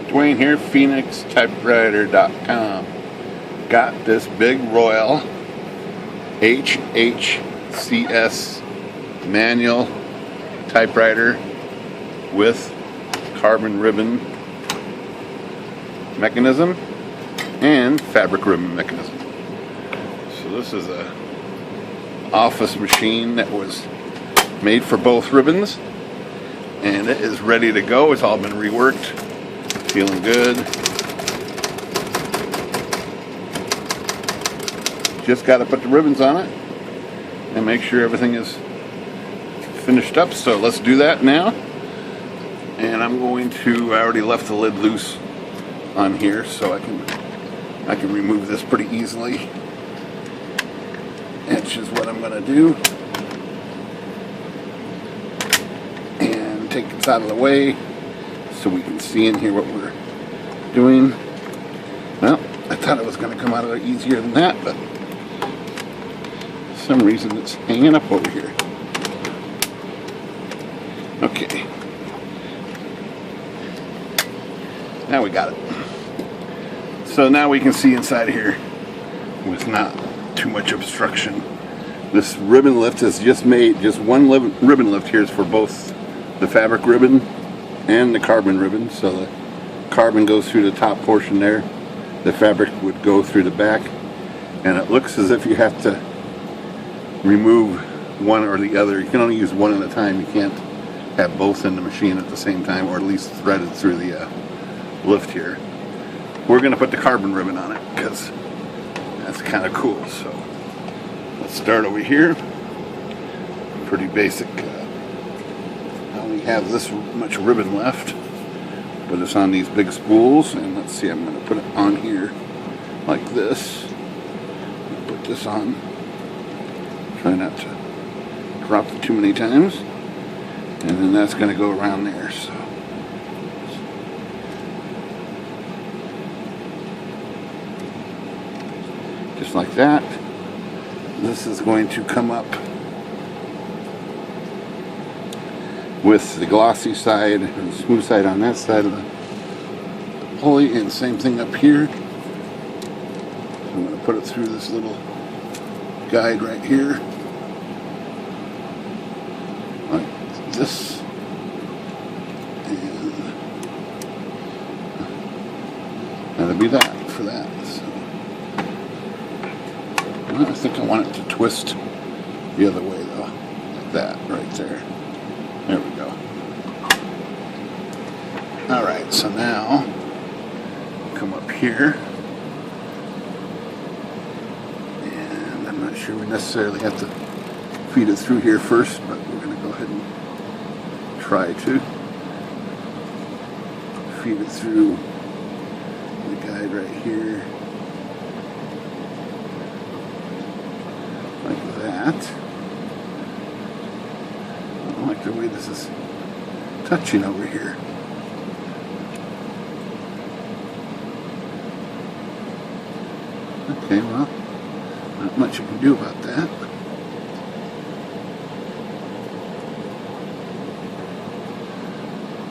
Dwayne here, PhoenixTypewriter.com. Got this big Royal HHCS manual typewriter with carbon ribbon mechanism and fabric ribbon mechanism. So this is a office machine that was made for both ribbons, and it is ready to go. It's all been reworked. Feeling good. Just got to put the ribbons on it and make sure everything is finished up. So let's do that now. And I'm going to, I already left the lid loose on here, so I can remove this pretty easily. Which is what I'm going to do. And take this out of the way so we can see in here what we're doing. Well, I thought it was going to come out of there easier than that, but for some reason it's hanging up over here. Okay. Now we got it. So now we can see inside here with not too much obstruction. This ribbon lift is just made, just one ribbon lift here is for both the fabric ribbon and the carbon ribbon. So the carbon goes through the top portion there, the fabric would go through the back, and it looks as if you have to remove one or the other. You can only use one at a time. You can't have both in the machine at the same time, or at least threaded through the lift here. We're going to put the carbon ribbon on it because that's kind of cool. So let's start over here. Pretty basic. I only have this much ribbon left, but it's on these big spools, and let's see, I'm going to put it on here like this. Put this on. Try not to drop it too many times, and then that's going to go around there. So just like that. This is going to come up with the glossy side and the smooth side on that side of the pulley, and same thing up here. I'm going to put it through this little guide right here, like this, and that'll be that for that. So, I think I want it to twist the other way though, like that right there. There we go. Alright, so now come up here, and I'm not sure we necessarily have to feed it through here first, but we're going to go ahead and try to feed it through the guide right here, like that. I don't like the way this is touching over here. Okay, well, not much you can do about that.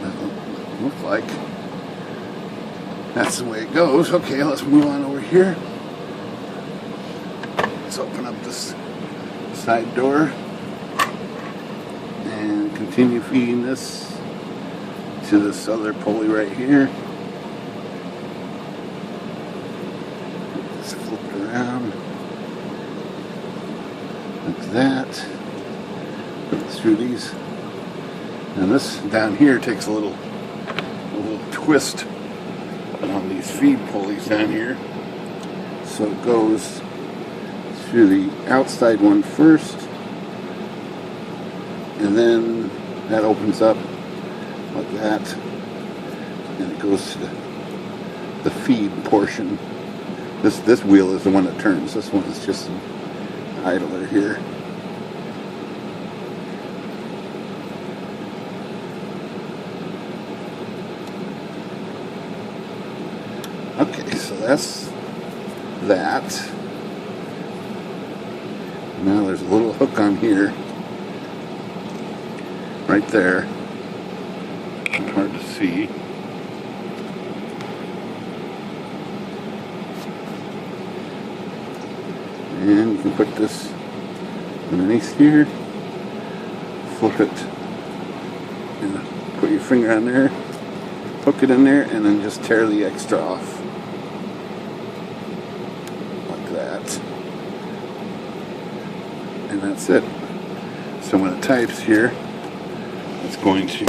Doesn't look like that's the way it goes. Okay, let's move on over here. Let's open up this side door and continue feeding this to this other pulley right here. Just flip it around like that. Put it through these, and this down here takes a little twist on these feed pulleys down here, so it goes through the outside one first, and then that opens up like that, and it goes to the feed portion. This wheel is the one that turns. This one is just an idler here. Okay, so that's that. Now there's a little hook on here, right there. Hard to see. put this underneath here, flip it, and put your finger on there, hook it in there, and then just tear the extra off. Like that. And that's it. So when it types here, it's going to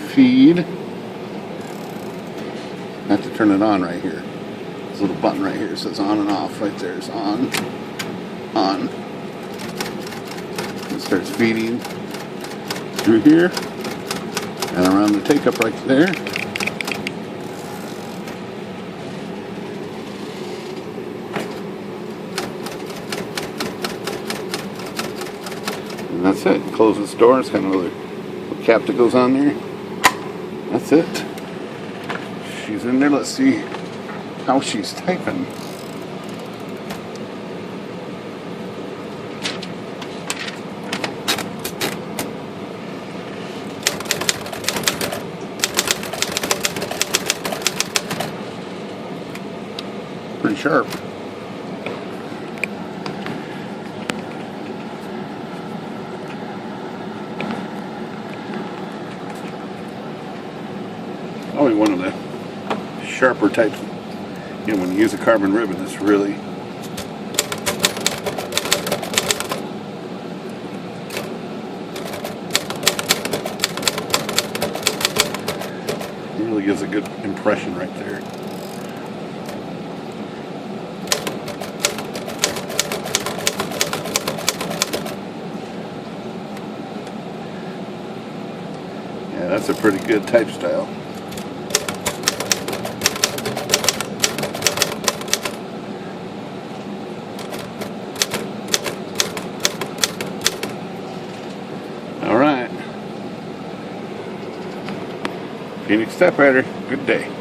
feed. I have to turn it on right here. There's a little button right here. It says on and off. Right there is on. On. It starts feeding through here and around the take up right there. And that's it. Close this door. It's kind of a little cap that goes on there. That's it. She's in there. Let's see how she's typing. Pretty sharp. Probably one of the sharper types. You know, when you use a carbon ribbon, it's really gives a good impression right there. Yeah, that's a pretty good type style. All right. Phoenix Typewriter, good day.